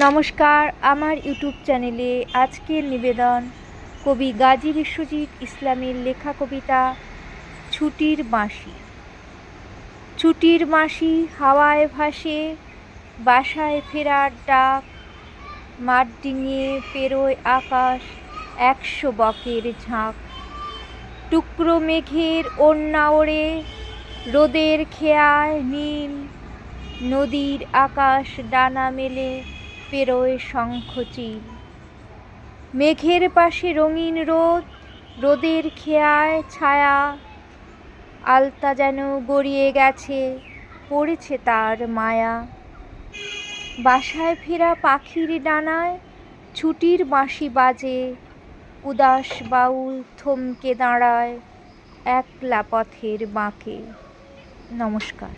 নমস্কার, আমার ইউটিউব চ্যানেলে আজকের নিবেদন কবি গাজী বিশ্বজিৎ ইসলামের লেখা কবিতা ছুটির বাঁশি। ছুটির বাঁশি হাওয়ায় ভাসে, বাসায় ফেরার ডাক, মাঠ ডিঙিয়ে পেরোয় আকাশ 100 বকের ঝাঁক। টুকরো মেঘের ওড়না ওড়ে, রোদের খেয়ায় নীল, নদীর আকাশ ডানা মেলে পেরোয় শঙ্খচিল। মেঘের পাশে রঙিন রোদ, রোদের খেয়ায় ছায়া, আলতা যেন গড়িয়ে গেছে, পড়েছে তার মায়া। বাসায় ফেরা পাখির ডানায় ছুটির বাঁশি বাজে, উদাস বাউল থমকে দাঁড়ায় একলা পথের বাঁকে। নমস্কার।